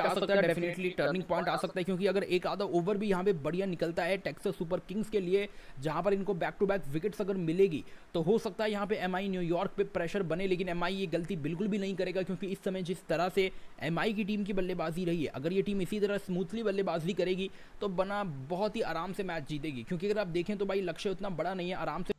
आ सकता है, definitely turning point आ सकता है, क्योंकि अगर एक आधा ओवर भी यहाँ पे बढ़िया निकलता है टेक्सास सुपर किंग्स के लिए, जहाँ पर इनको बैक टू बैक विकेट्स अगर मिलेगी, तो हो सकता है यहाँ पे एमआई न्यूयॉर्क पे प्रेशर बने। लेकिन एमआई ये गलती बिल्कुल भी नहीं करेगा, क्योंकि इस समय जिस तरह से एमआई की टीम की बल्लेबाजी रही है, अगर ये टीम इसी तरह स्मूथली बल्लेबाजी करेगी तो बना बहुत ही आराम से मैच जीतेगी। क्योंकि अगर आप देखें तो भाई लक्ष्य उतना बड़ा नहीं है, आराम से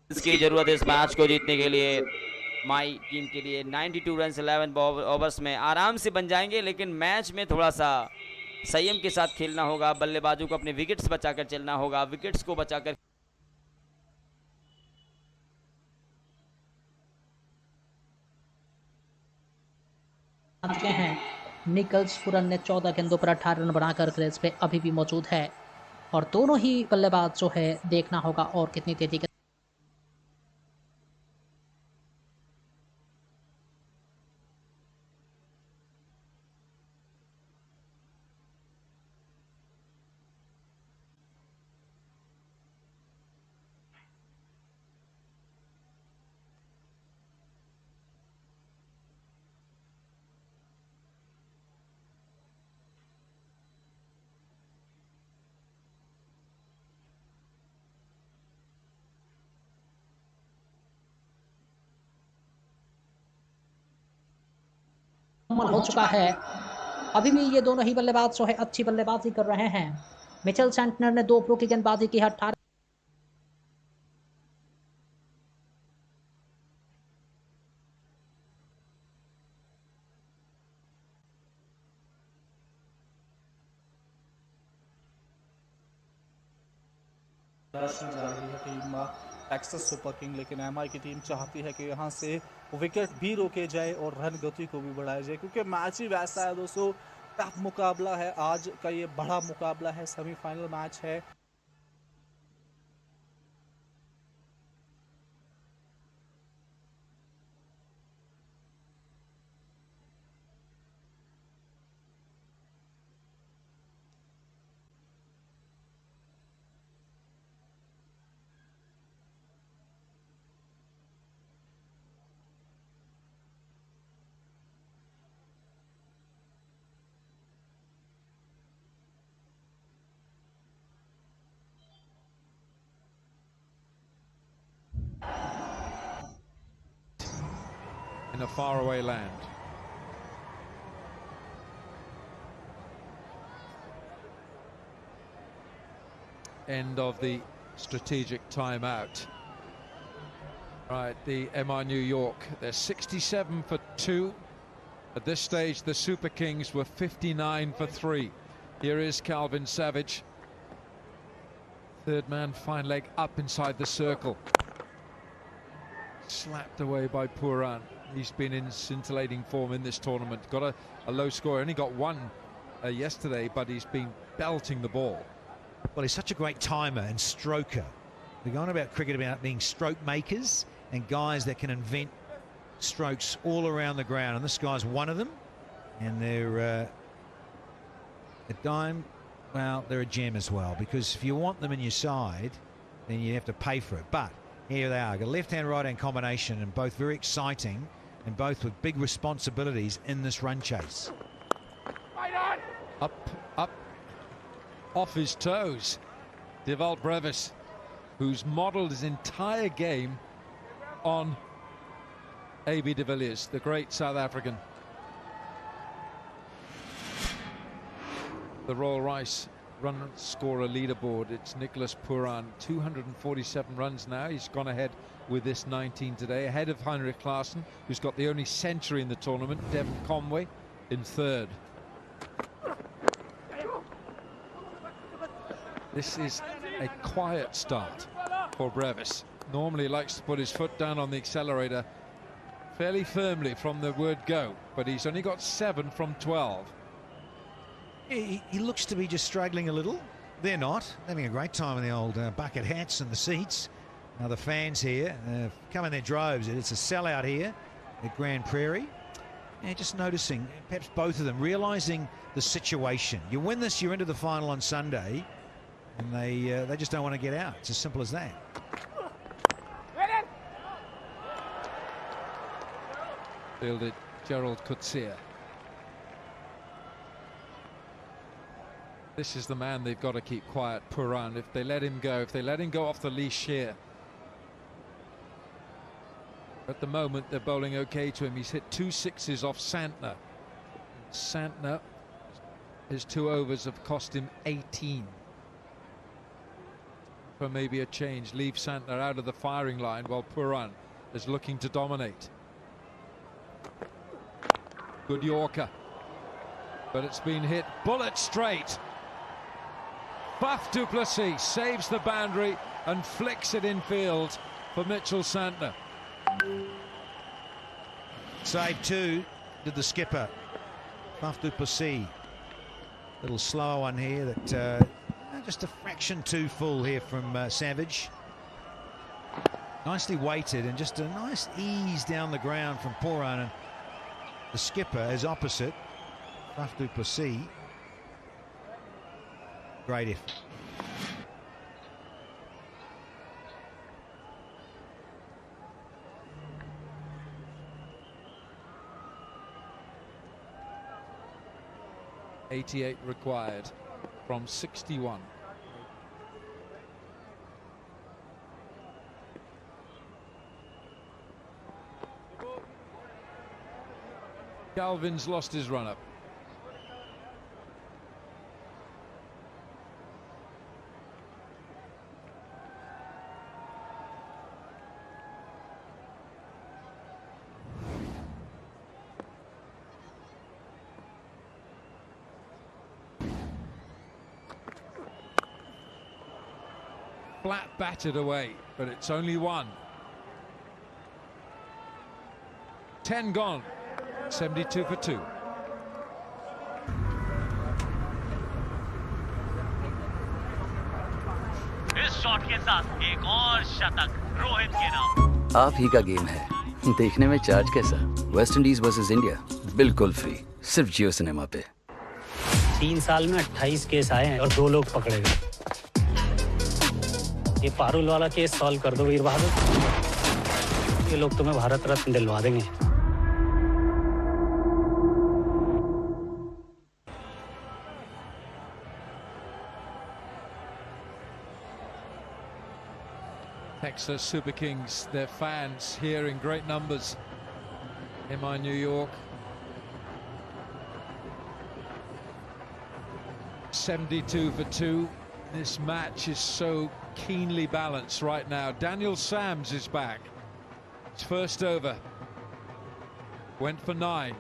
इसकी जरूरत है इस मैच को जीतने के लिए। माई टीम के लिए 92 रन 11 ओवर्स में आराम से बन जाएंगे, लेकिन मैच में थोड़ा सा संयम के साथ खेलना होगा। बल्लेबाजों को अपने विकेट्स बचाकर चलना होगा, विकेट्स को बचाकर आ चुके हैं। निकल्स पुरन ने 14 गेंदों पर 18 रन बनाकर क्रीज पे अभी भी मौजूद है, और दोनों ही बल्लेबाज जो है देखना होगा और कितनी तेजी के हो चुका है। अभी भी ये दोनों ही बल्लेबाज जो है अच्छी बल्लेबाजी कर रहे हैं। मिचेल सेंटनर ने 2 ओवरों की गेंदबाजी की है, 18 जा रही है टीम टेक्सास सुपर किंग, लेकिन एमआई की टीम चाहती है कि यहाँ से विकेट भी रोके जाए और रन गति को भी बढ़ाया जाए, क्योंकि मैच ही वैसा है दोस्तों। टफ मुकाबला है, आज का ये बड़ा मुकाबला है, सेमीफाइनल मैच है। In a faraway land. End of the strategic timeout. Right, the MI New York, they're 67 for 2. At this stage, the Super Kings were 59 for 3. Here is Calvin Savage. Third man, fine leg up inside the circle. Slapped away by Puran. He's been in scintillating form in this tournament. Got a low score, only got one yesterday, but he's been belting the ball. Well, he's such a great timer and stroker. We're going about cricket about being stroke makers and guys that can invent strokes all around the ground, and this guy's one of them. And they're a dime, well, they're a gem as well, because if you want them in your side, then you have to pay for it. But here they are, got a left-hand, right-hand combination, and both very exciting, and both with big responsibilities in this run chase. Up, off his toes. Devalt Brevis, who's modelled his entire game on A.B. de Villiers, the great South African. The Royal Rice run scorer leaderboard, it's Nicholas Puran, 247 runs now. He's gone ahead with this 19 today, ahead of Heinrich Klaassen, who's got the only century in the tournament. Devon Conway in third. This is a quiet start for Brevis. Normally he likes to put his foot down on the accelerator fairly firmly from the word go, but he's only got 7 from 12. He looks to be just struggling a little. They're not. They're having a great time in the old bucket hats and the seats. Now the fans here come in their droves. It's a sellout here at Grand Prairie. Yeah, just noticing, perhaps both of them, realising the situation. You win this, you're into the final on Sunday, and they just don't want to get out. It's as simple as that. Fielded Gerald Coetzee. This is the man they've got to keep quiet, Puran. If they let him go, off the leash here. At the moment, they're bowling okay to him. He's hit 2 sixes off Santner. Santner, his 2 overs have cost him 18. For maybe a change, leave Santner out of the firing line while Puran is looking to dominate. Good Yorker, but it's been hit bullet straight. Faf du Plessis saves the boundary and flicks it infield for Mitchell Santner. Save 2 did the skipper, Faf du Plessis. Little slower one here that just a fraction too full here from Savage. Nicely weighted and just a nice ease down the ground from Puran. And the skipper is opposite, Faf du Plessis. Great effort. .88 required from 61. Galvin's lost his run-up. Flat batted away, but it's only 1. 10 gone. 72 for 2. इस shot के साथ एक और शतक रोहित के नाम। आप ही का गेम है। देखने में चार्ज कैसा? वेस्ट इंडीज वर्सेस इंडिया बिल्कुल फ्री, सिर्फ जियो सिनेमा पे। 3 साल में 28 केस आए हैं और 2 लोग पकड़े गए। ये पारुल वाला केस सॉल्व कर दो वीर बहादुर, ये लोग तुम्हें भारत रत्न दिलवा देंगे। Texas Super Kings, their fans here in great numbers. MI New York. 72 for 2. This match is so keenly balanced right now. Daniel Sams is back. His first over went for 9.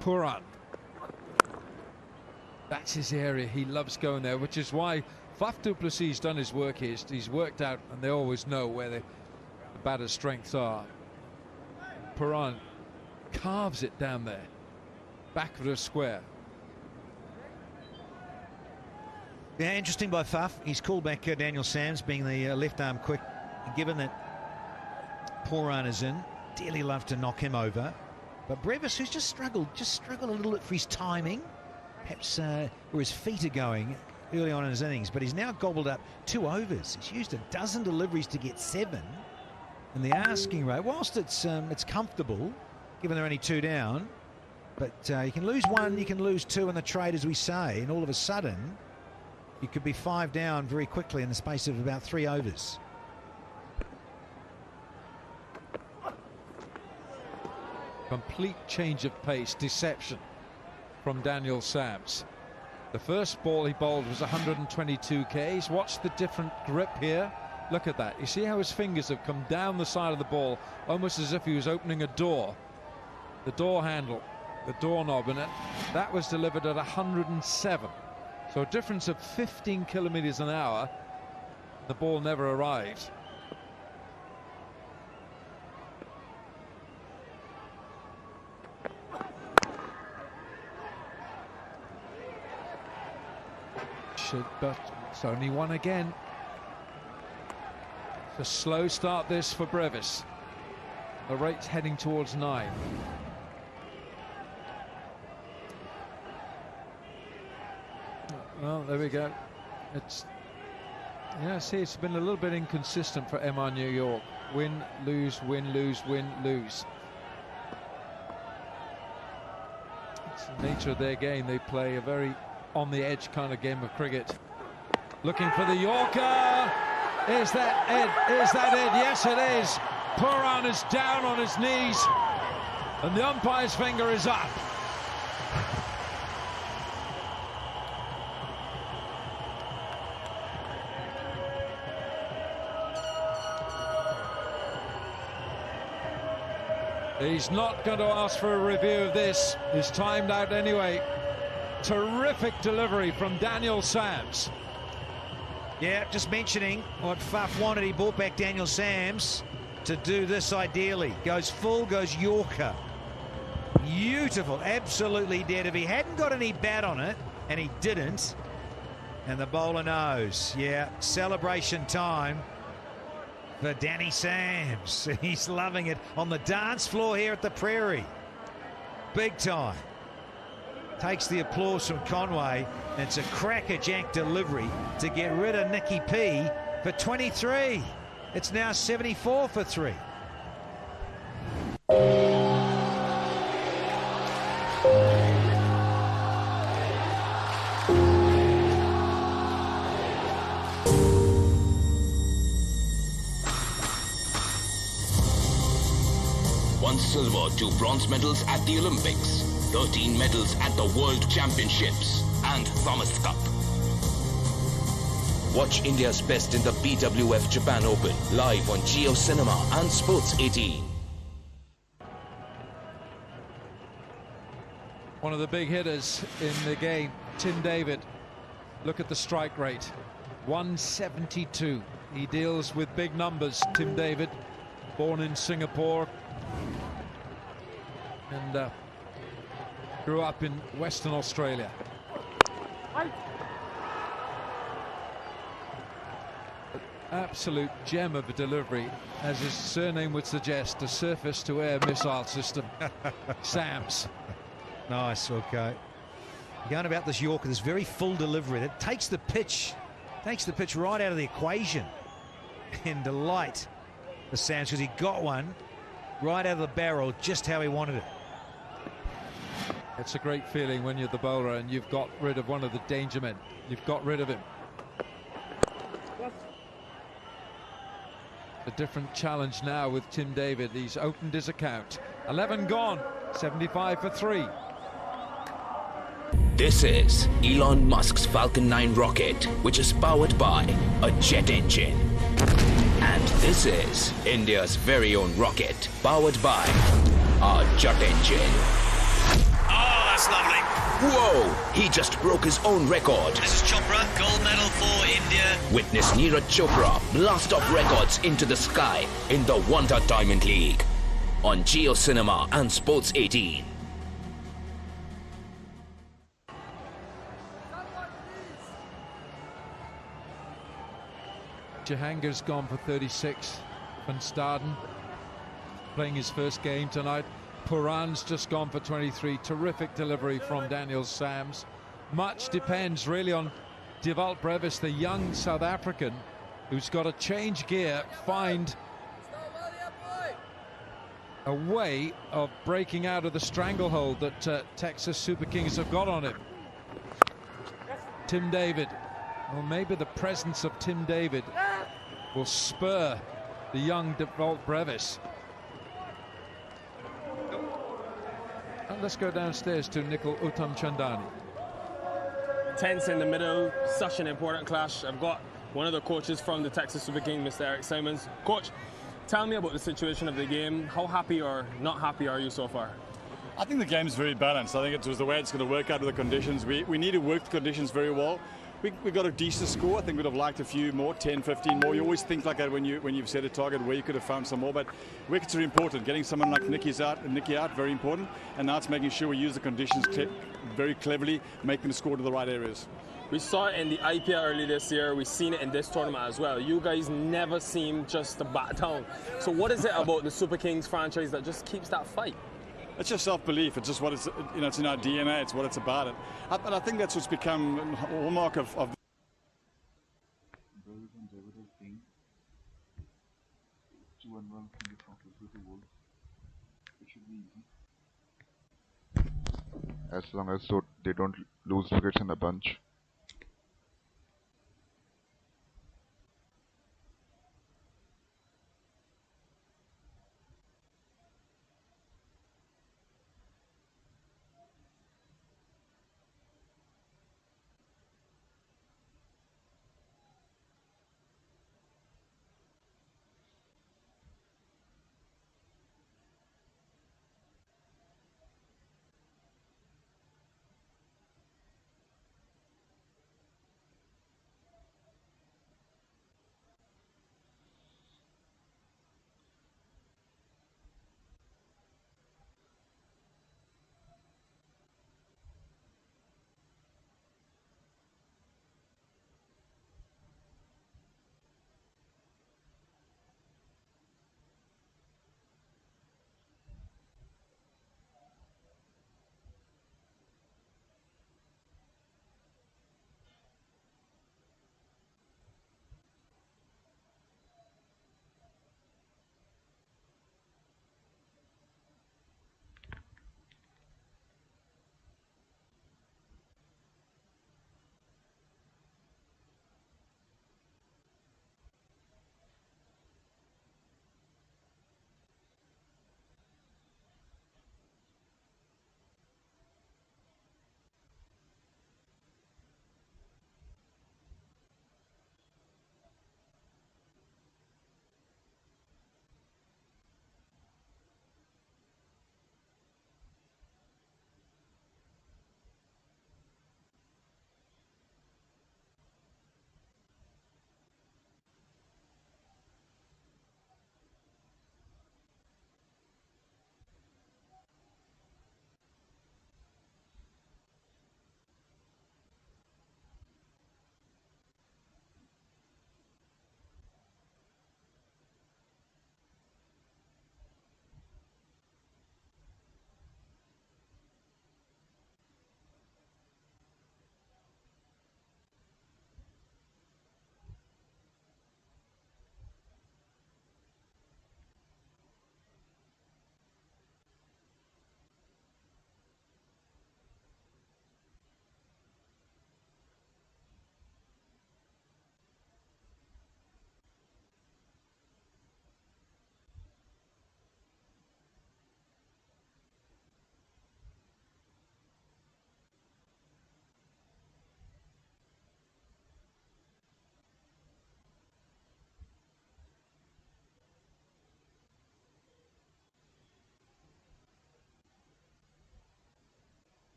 Puran. That's his area. He loves going there, which is why Faf du Plessis has done his work here. He's worked out, and they always know where the batter's strengths are. Puran carves it down there, back of the square. Yeah, interesting by Faf. He's called back Daniel Sams, being the left arm quick. And given that Puran is in, dearly love to knock him over. But Brevis, who's just struggled a little bit for his timing, perhaps where his feet are going early on in his innings. But he's now gobbled up 2 overs. He's used a dozen deliveries to get 7. And the asking rate, whilst it's comfortable, given they're only 2 down, but you can lose 1, you can lose 2 in the trade, as we say, and all of a sudden you could be 5 down very quickly in the space of about 3 overs. Complete change of pace, deception from Daniel Sams. The first ball he bowled was 122 Ks. Watch the different grip here. Look at that. You see how his fingers have come down the side of the ball, almost as if he was opening a door. The door handle, the doorknob, and that was delivered at 107. So a difference of 15 kilometers an hour. The ball never arrived. But it's only 1 again. It's a slow start this for Brevis. The rate's heading towards 9. Well, there we go. It's been a little bit inconsistent for MI New York. Win, lose, win, lose, win, lose. It's the nature of their game. They play a very on-the-edge kind of game of cricket. Looking for the Yorker. Is that Ed? Is that Ed? Yes, it is. Pooran is down on his knees, and the umpire's finger is up. He's not going to ask for a review of this. He's timed out anyway. Terrific delivery from Daniel Sams. Yeah, just mentioning what Faf wanted. He brought back Daniel Sams to do this ideally. Goes full, goes Yorker. Beautiful, absolutely dead. If he hadn't got any bat on it, and he didn't, and the bowler knows, yeah, celebration time for Danny Sams. He's loving it on the dance floor here at the Prairie. Big time. Takes the applause from Conway, and it's a crackerjack delivery to get rid of Nicky P for 23. It's now 74 for 3. One silver, 2 bronze medals at the Olympics, 13 medals at the World Championships and Thomas Cup. Watch India's best in the BWF Japan Open live on Jio Cinema and Sports 18. One of the big hitters in the game, Tim David. Look at the strike rate, 172. He deals with big numbers, Tim David, born in Singapore and grew up in Western Australia. Absolute gem of a delivery, as his surname would suggest, a surface-to-air missile system. Sams. Nice, okay. Going about this Yorker, this very full delivery that takes the pitch right out of the equation. And delight for Sams, because he got one right out of the barrel just how he wanted it. It's a great feeling when you're the bowler and you've got rid of one of the danger men. You've got rid of him. A different challenge now with Tim David. He's opened his account. 11 gone, 75 for 3. This is Elon Musk's Falcon 9 rocket, which is powered by a jet engine. And this is India's very own rocket, powered by a jet engine. Oh, that's lovely. Whoa! He just broke his own record. This is Chopra, gold medal for India. Witness Neeraj Chopra blast off records into the sky in the Wonder Diamond League on Jio Cinema and Sports 18. Jahangir's gone for 36. Van Staden playing his first game tonight. Pooran's just gone for 23. Terrific delivery from Daniel Sams. Much depends really on Devalt Brevis, the young South African, who's got to change gear, find a way of breaking out of the stranglehold that Texas Super Kings have got on him. Tim David. Well, maybe the presence of Tim David will spur the young Devalt Brevis. And let's go downstairs to Nikhil Uttamchandani. Tense in the middle, such an important clash. I've got one of the coaches from the Texas Super Kings, Mr. Eric Simons. Coach, tell me about the situation of the game. How happy or not happy are you so far? I think the game's very balanced. I think it was the way it's going to work out with the conditions. We need to work the conditions very well. We got a decent score. I think we'd have liked a few more, 10, 15 more. You always think like that when you've set a target where you could have found some more. But wickets are important. Getting someone like Nicky out, very important. And now it's making sure we use the conditions very cleverly, making the score to the right areas. We saw it in the IPL early this year. We've seen it in this tournament as well. You guys never seem just to back down. So what is it about the Super Kings franchise that just keeps that fight? It's just self-belief. It's just what it's, it's in our DNA. It's what it's about. And I think that's what's become a hallmark of as long as so they don't lose wickets in a bunch.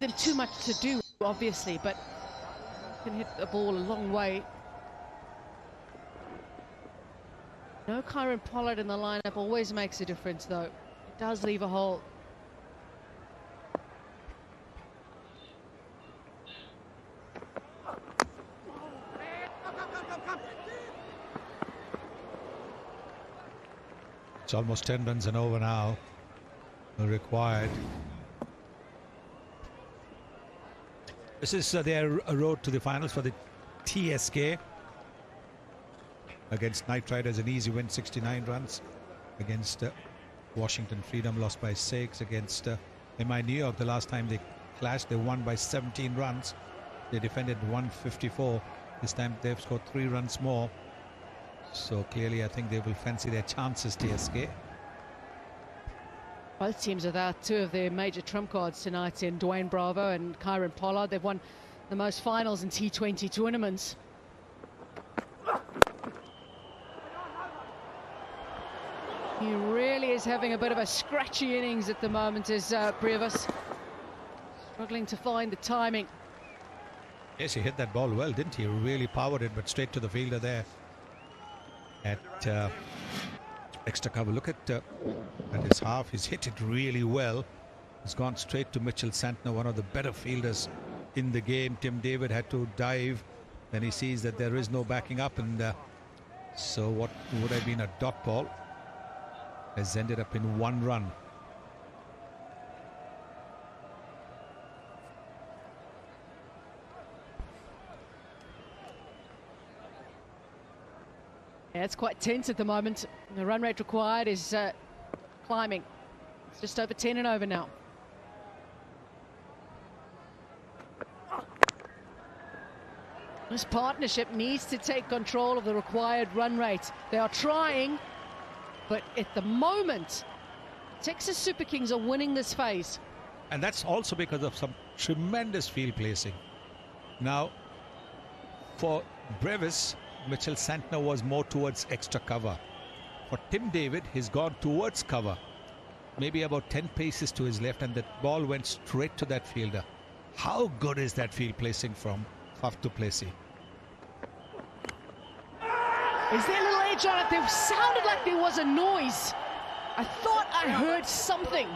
Them too much to do, obviously, but can hit the ball a long way. No Kyron Pollard in the lineup always makes a difference, though. It does leave a hole. It's almost 10 runs and over now required. This is their road to the finals for the TSK against Knight Riders. An easy win, 69 runs against Washington Freedom, lost by 6 against MI New York. The last time they clashed, they won by 17 runs. They defended 154. This time they've scored 3 runs more. So clearly I think they will fancy their chances, TSK. Both teams without two of their major trump cards tonight in Dwayne Bravo and Kieran Pollard. They've won the most finals in T20 tournaments. He really is having a bit of a scratchy innings at the moment, is Brevis. Struggling to find the timing. Yes, he hit that ball well, didn't he? Really powered it, but straight to the fielder there at extra cover. Look at his half. He's hit it really well. He's gone straight to Mitchell Santner, one of the better fielders in the game. Tim David had to dive. Then he sees that there is no backing up, and so what would have been a dot ball has ended up in 1 run. Yeah, it's quite tense at the moment. The run rate required is climbing. It's just over 10 and over now. This partnership needs to take control of the required run rate. They are trying, but at the moment, Texas Super Kings are winning this phase. And that's also because of some tremendous field placing. Now, for Brevis, Mitchell Santner was more towards extra cover. For Tim David, he's gone towards cover. Maybe about 10 paces to his left, and the ball went straight to that fielder. How good is that field placing from Faf du Plessis? Is there a little edge on it? There sounded like there was a noise. I thought I heard something.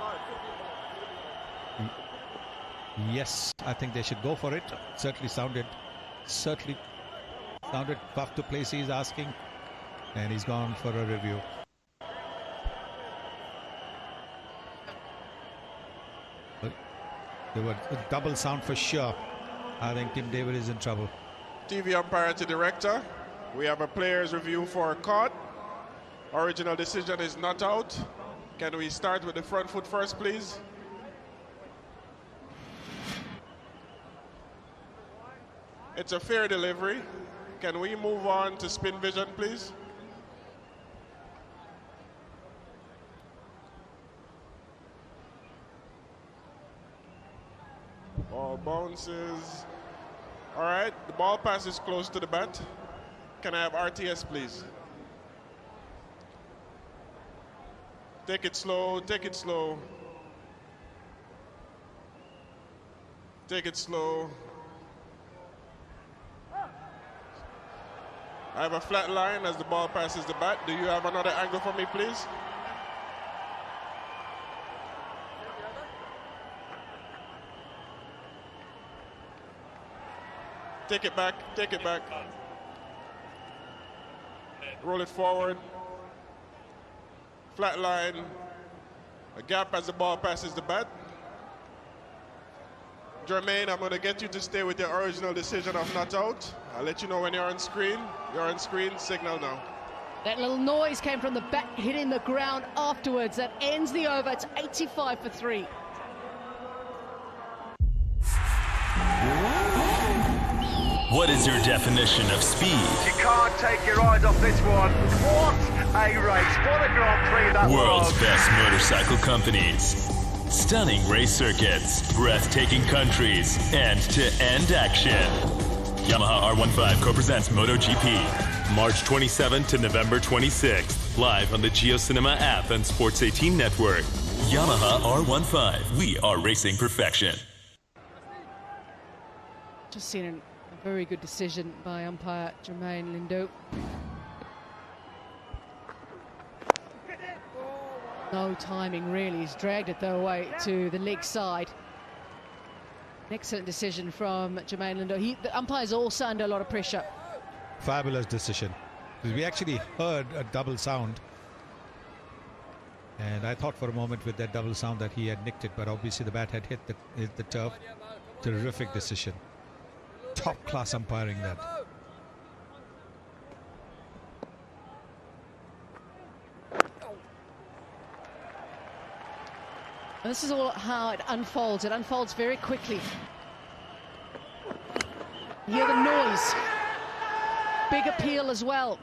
Yes, I think they should go for it. Certainly sounded Faf du Plessis is asking, and he's gone for a review. But there was a double sound for sure. I think Tim David is in trouble. TV umpire to director. We have a player's review for a caught. Original decision is not out. Can we start with the front foot first, please? It's a fair delivery. Can we move on to spin vision, please? Ball bounces. All right, the ball passes close to the bat. Can I have RTS, please? Take it slow, take it slow. Take it slow. I have a flat line as the ball passes the bat. Do you have another angle for me, please? Take it back, take it back. Roll it forward. Flat line. A gap as the ball passes the bat. Jermaine, I'm going to get you to stay with your original decision of not out. I'll let you know when you're on screen. You're on screen, signal now. That little noise came from the bat hitting the ground afterwards. That ends the over. It's 85 for 3. What is your definition of speed? You can't take your eyes off this one. What a race. What a Grand Prix that World's was. best motorcycle companies. Stunning race circuits, breathtaking countries, end-to-end action. Yamaha R15 co-presents MotoGP, March 27th to November 26th, live on the GeoCinema app and Sports 18 network. Yamaha R15, we are racing perfection. Just seen a very good decision by umpire Jermaine Lindo. No timing really. He's dragged it though away to the leg side. An excellent decision from Jermaine Lindo. The umpire's also under a lot of pressure. Fabulous decision. We actually heard a double sound. And I thought for a moment with that double sound that he had nicked it, but obviously the bat had hit the turf. Terrific decision. Top class umpiring that. This is all how it unfolds. It unfolds very quickly. You hear the noise. Big appeal as well.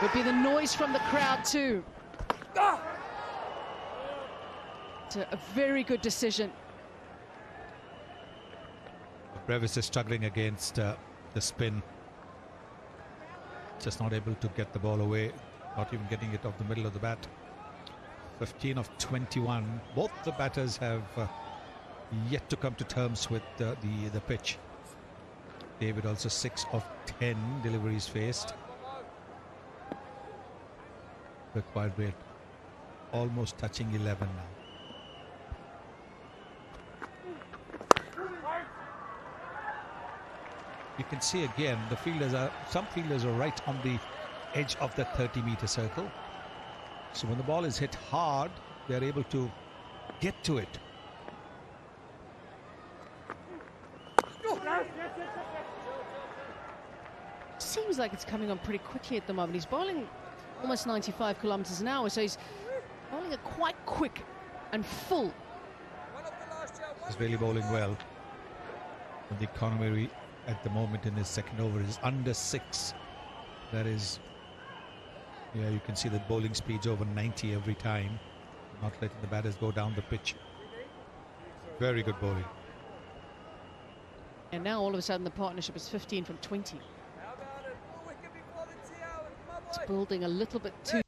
Would be the noise from the crowd too. It's a very good decision. Brevis is struggling against the spin. Just not able to get the ball away. Not even getting it off the middle of the bat. 15 of 21. Both the batters have yet to come to terms with the pitch. David also 6 of 10 deliveries faced. Required rate almost touching 11 now. You can see again some fielders are right on the edge of the 30-meter circle. So when the ball is hit hard, they're able to get to it. Seems like it's coming on pretty quickly at the moment. He's bowling almost 95 kilometers an hour, so he's bowling it quite quick and full. He's really bowling well. And the economy at the moment in his second over is under 6. That is, yeah, you can see that bowling speed's over 90 every time. Not letting the batters go down the pitch. Very good bowling. And now all of a sudden the partnership is 15 from 20. It's building a little bit too.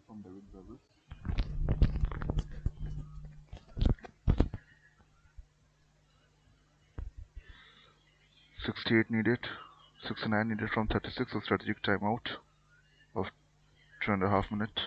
From David Brevis. .68 needed, 69 needed from 36, a strategic timeout of 2.5 minutes.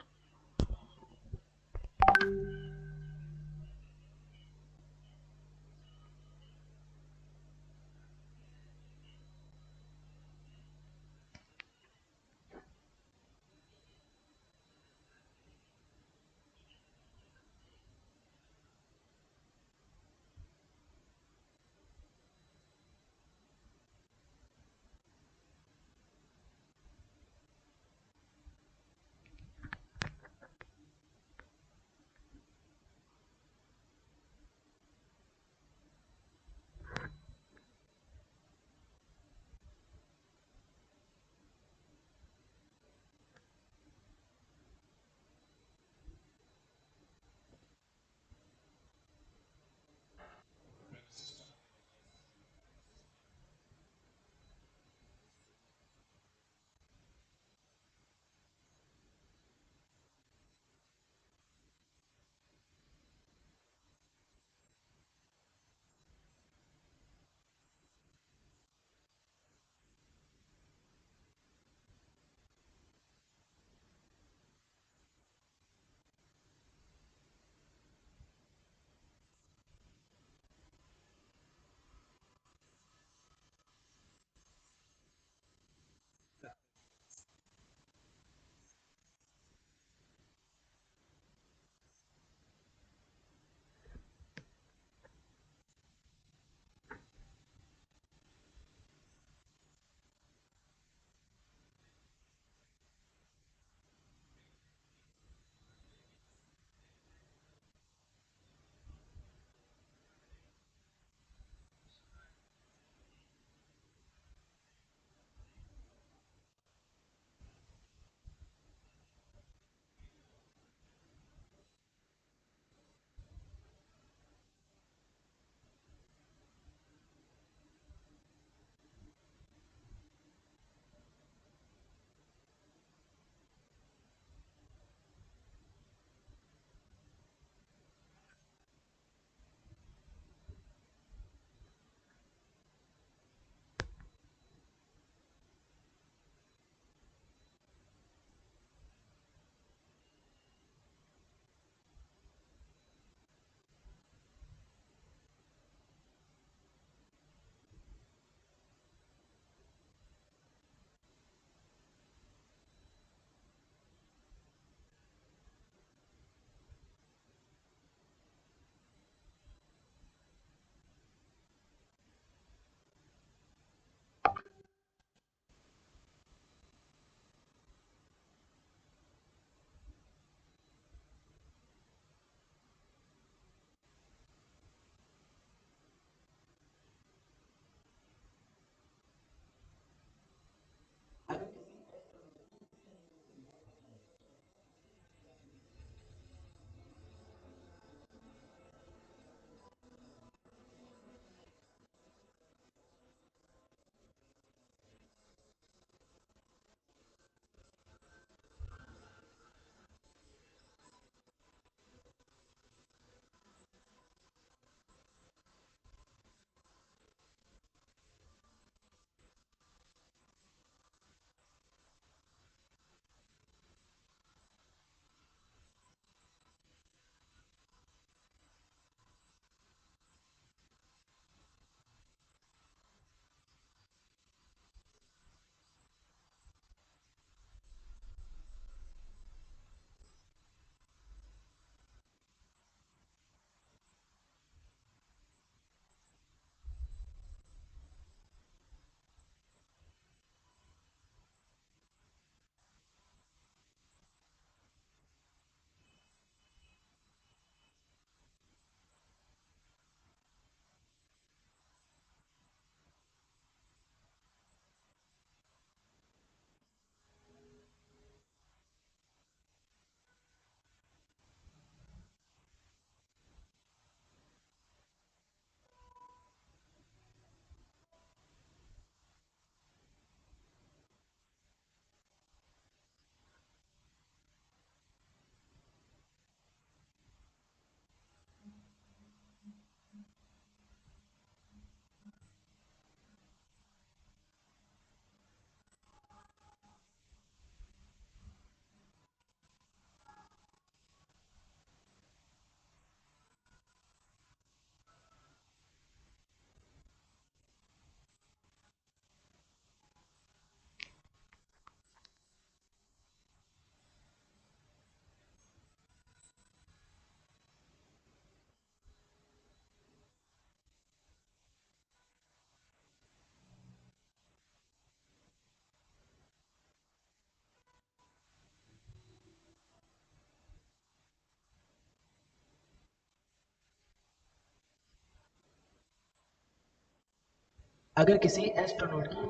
अगर किसी astronaut की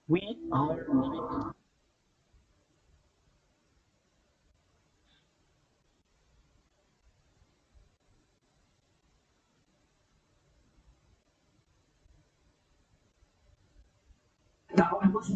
we are moving now I must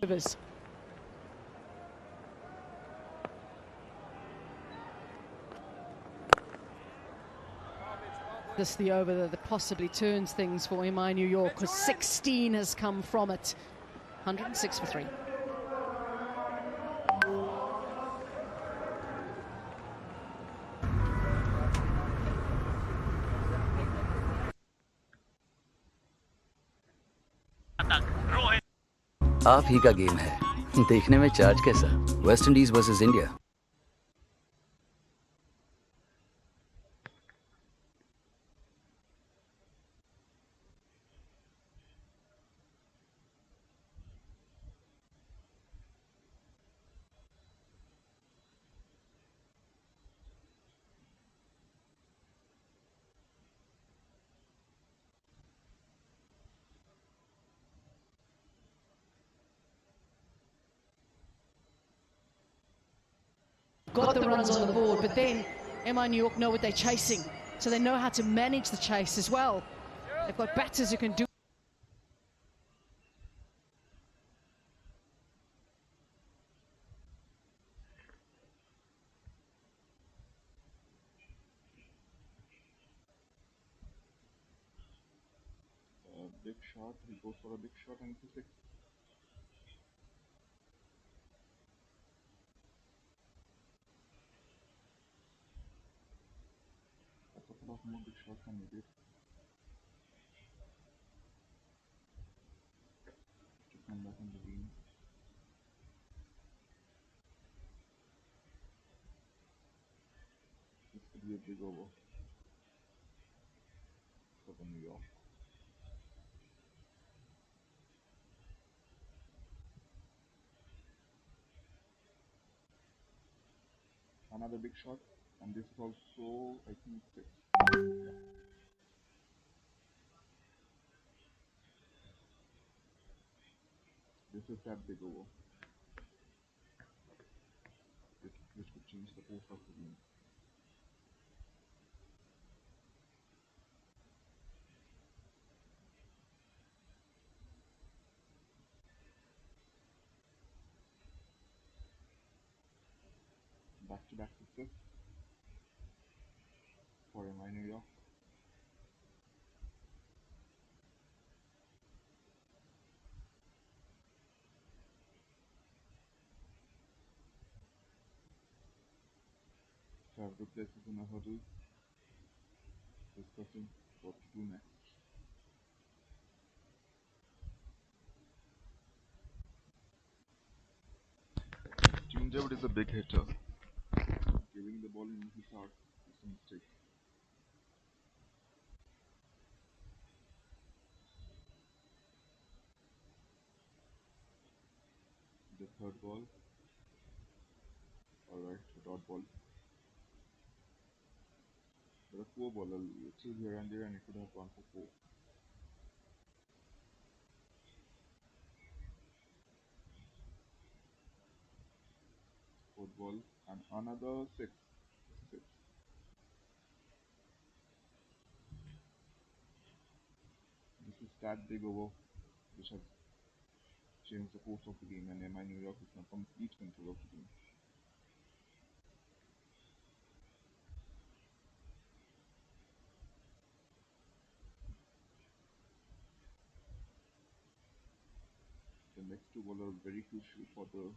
Rivers. This the over that possibly turns things for MI New York, because 16 has come from it. 106 for 3. आप ही का game है, देखने में charge कैसा? West Indies versus India. Got the runs on the board, but then MI New York know what they're chasing, so they know how to manage the chase as well. They've got batters who can do. Big shot, he goes for a big shot and it's a six. A couple of more big shots and maybe to come back in the green. This could be a big over for the New York. Another big shot, and this is also, I think, six. This is that big over, which could change the course of the game. Back-to-back sixes for MI New York. Several places in a huddle discussing what to do next. Tim David is a big hitter. Giving the ball in his heart is a mistake. The third ball. Alright, dot ball. There are four ball still here and there, and it could have gone for four. Fourth ball and another six. Six. This is that big over, which has changed the course of the game, and MI New York is now complete control of the game. The next two balls are very crucial for the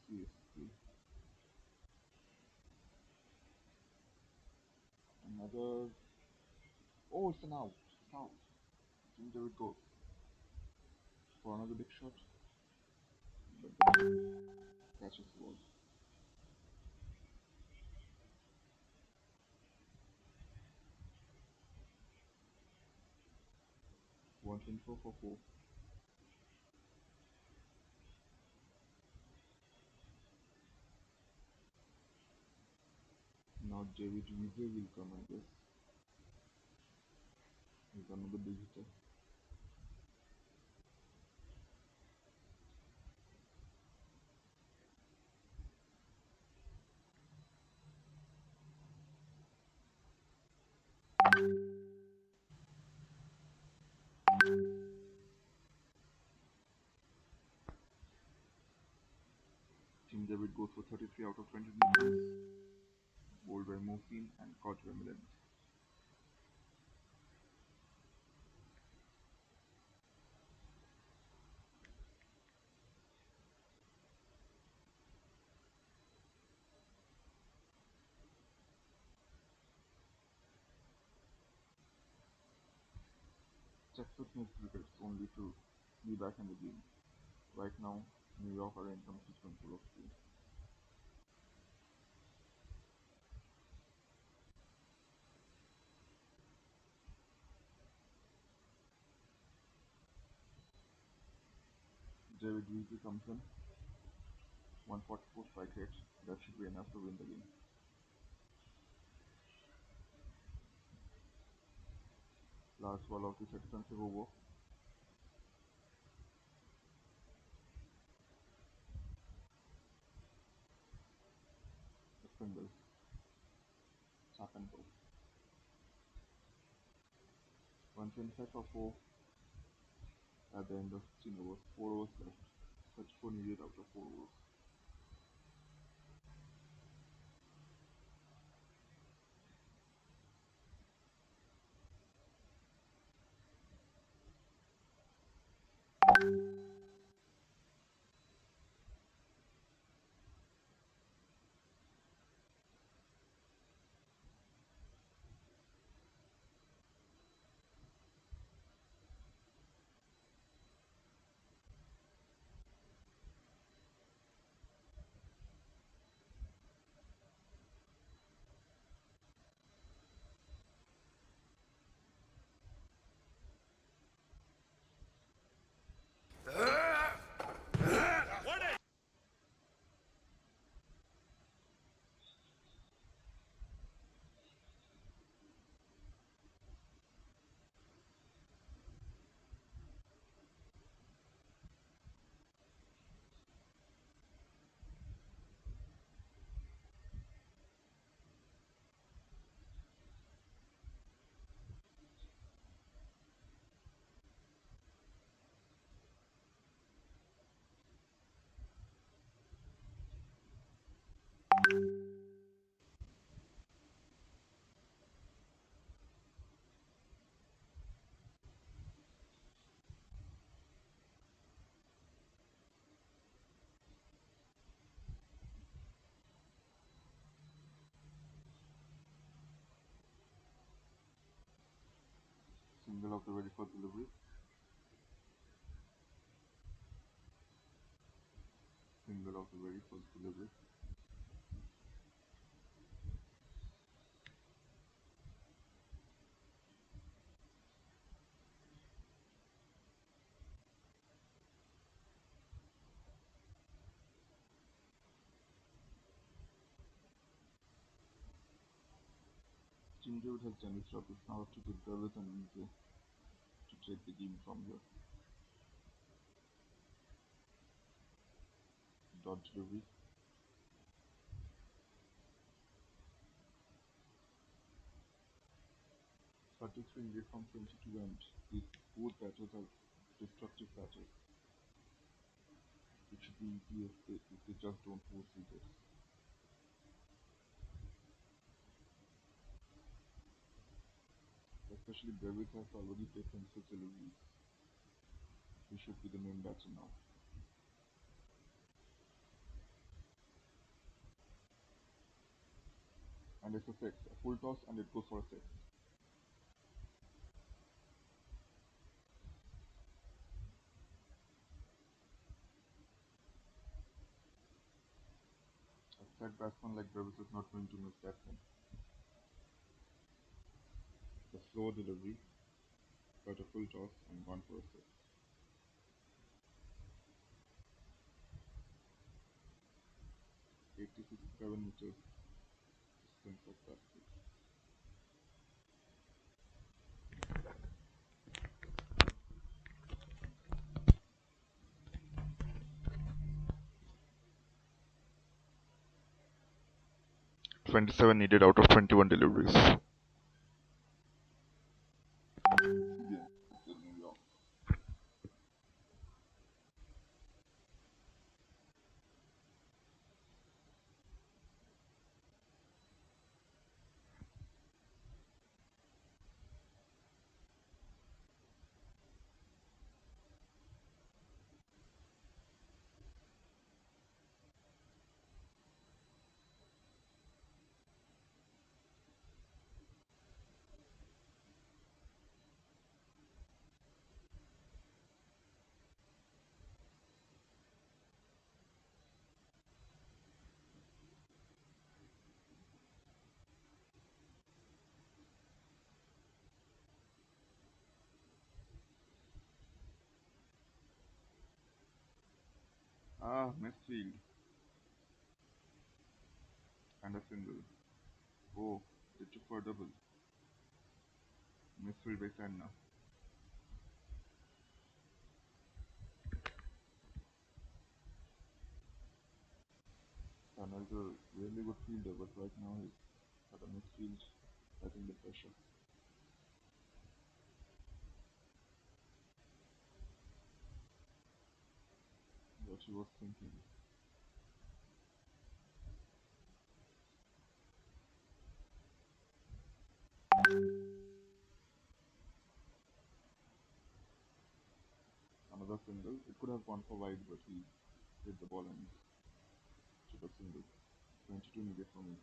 CSK. Another. Oh, it's an out. It's out. And there it goes. For another big shot. But then catches the ball. 124 for 4. Now David Weaver will come, I guess. He's another big hitter. Team David goes for 33 out of 20 meters. Bowled by Mohsin and caught by Milan. Texas needs wickets only to be back in the game. Right now, New York are in complete control of the game. David Weezy comes in. 144 strike rate. That should be enough to win the game. Last ball of this expensive over. The single. Tap and go. 125 for 4 at the end of 16 overs. 4 overs left. Such 4 needed out of 4 overs. Single of the very first delivery. the very first delivery. Team David has done his job. It's now up to the David and Inze to take the game from here. Dot delivery. Thirty-three away from 22, and these both batters are destructive batters. It should be easy if they just don't force this. Especially Davis has already taken 6 deliveries. He should be the main batter now. And it's a 6, a full toss, and it goes for a 6. A set batsman like Davis is not going to miss that one. The slow delivery, but a full toss and gone for a 6. 86.7 meters distance of that pitch. .27 needed out of 21 deliveries. Yeah, it's in New York. Misfield. And a single. Oh, they took for a double. Misfield by Senna. Senna is a really good fielder, but right now he's at a misfield, setting the pressure. What he was thinking. Another single. It could have gone for wide, but he hit the ball and took a single. 22 needed from 18.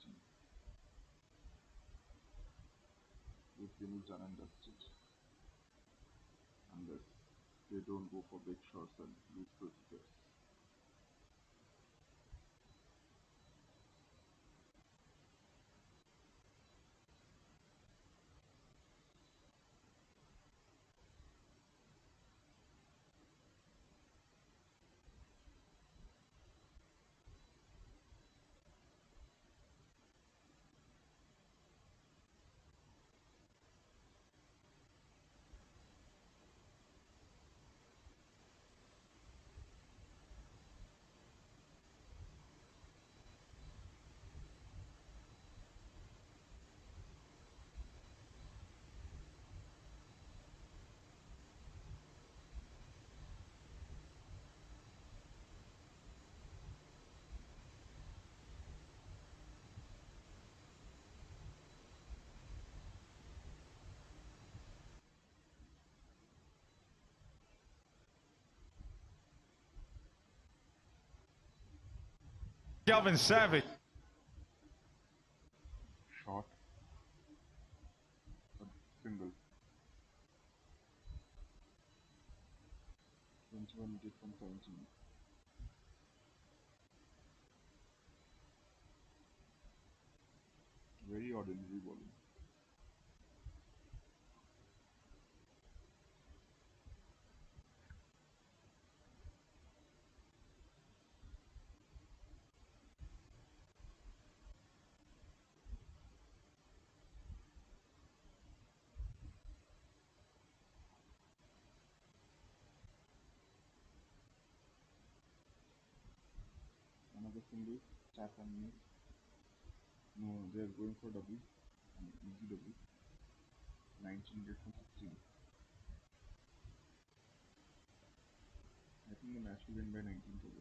This game is done and dusted. Unless they don't go for big shots and lose 2 wickets. Kelvin Savage. Shot. A single. 21 needed from 17. Very ordinary bowling. Another single, tap and miss. No, they're going for double. Easy double. 19 rate from 16. I think the match will win by 19 over.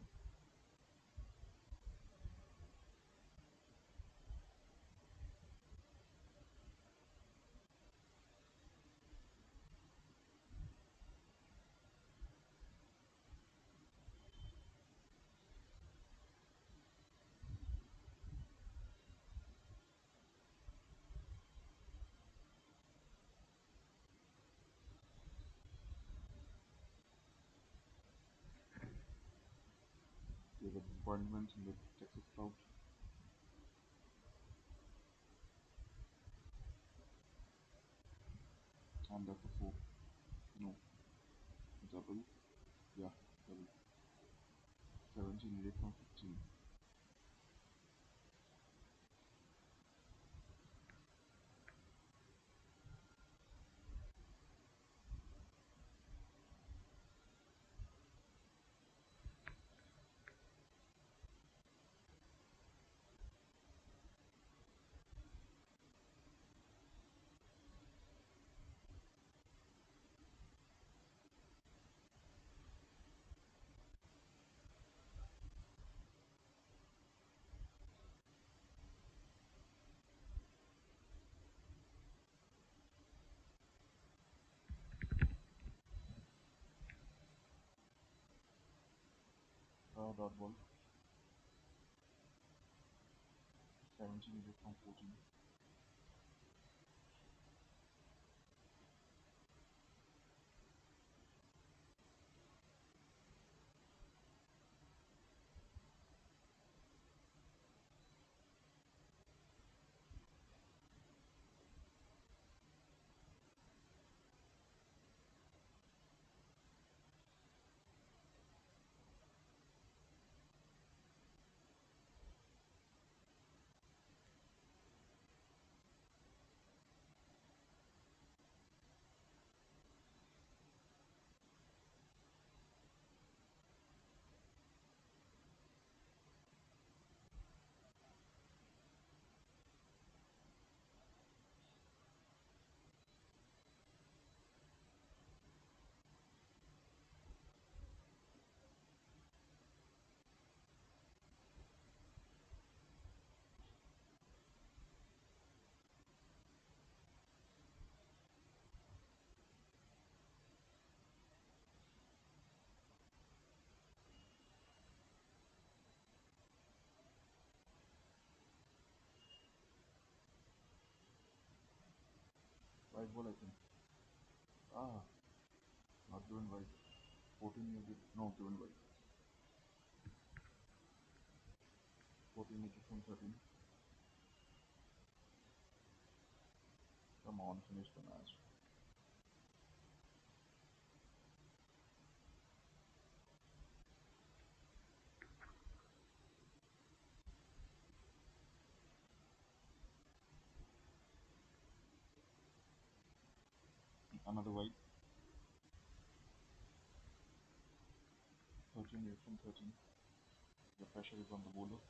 There's a disappointment in the Texas crowd. And that's a 4. No. Double. Yeah, double. 17 rate from 15. Dot ball. 17 rate from 14. Right ball, I think. Ah, not given right. 14 is it? No, given right. 14 meters from 13. Come on, finish the match. Another white. 13 rate from 13. The pressure is on the bowler.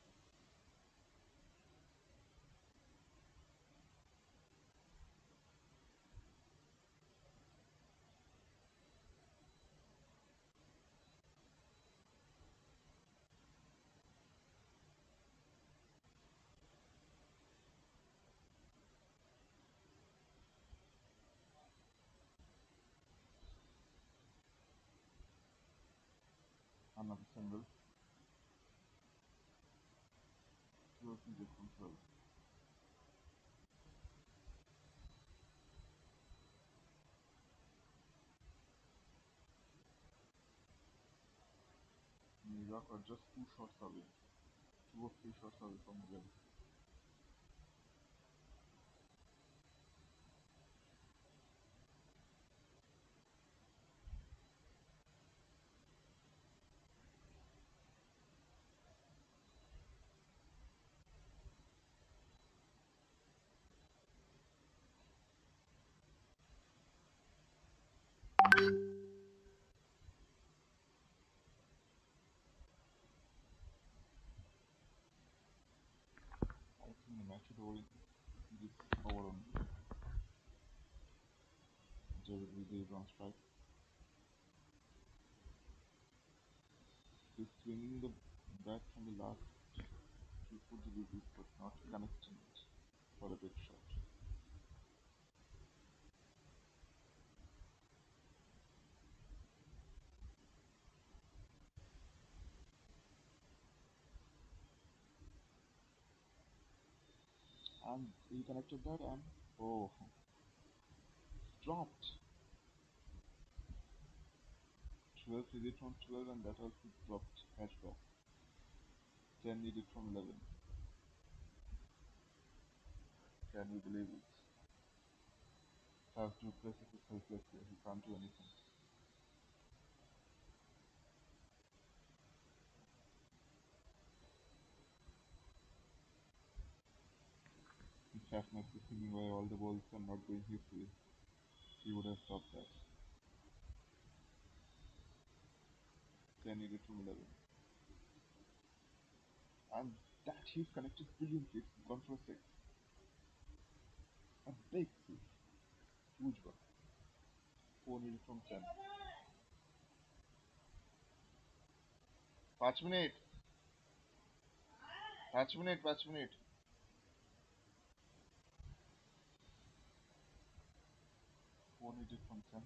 Another single. 12 meters from 12. New York are just 2 shots away. 2 or 3 shots away from the win. match is over in this over only. David Vijay is on strike. He's swinging the bat from the last 3-4 degrees but not connecting it for a big shot. And he connected that and oh, dropped. 12 needed from 12 and that also dropped hatchback. 10 needed from 11. Can you believe it? Have two places is helpless here. He can't do anything. If Fastness is thinking why all the balls are not going his way, he would have stopped that. 10 needed from 11. And that he's connected brilliantly. It's gone for a 6. A big 6. Huge one. 4 needed from 10. 5 minutes. 5 minutes. 5 minutes. 4 needed from 10.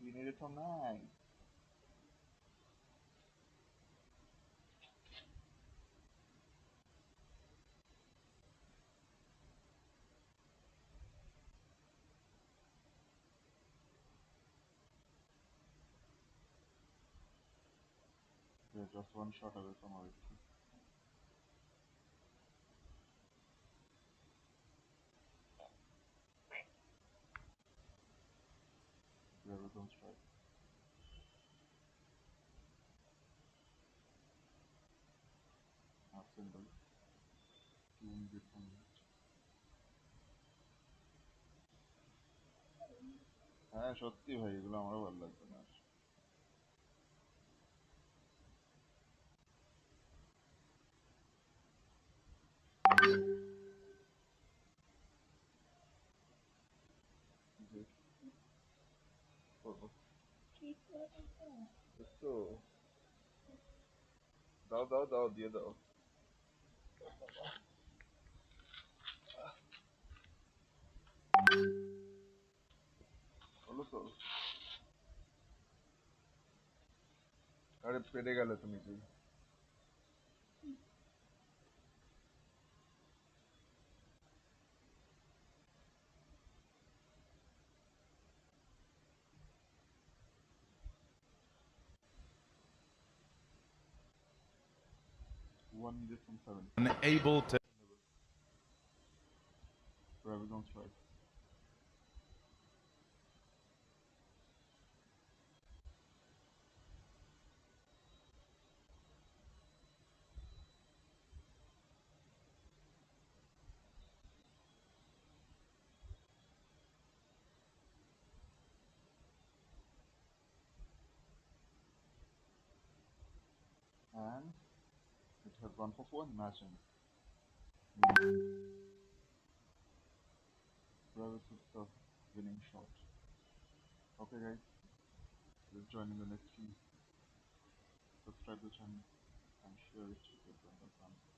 He needed from 9. They're just one shot away from our victory. Whoever's on strike. Half single. 2 needed from left. হ্যাঁ সত্যি ভাই এগুলো আমারও ভালো লাগবে না করবো তো দাও দাও দাও দিয়ে দাও হলো তো আরে পেরে গেলে তুমি কি one needed from 7 unable to whoever's on strike and it has gone for 4 matching whoever puts the winning shot. Okay guys, let's join in the next team. Subscribe the channel and share it with your friends and family.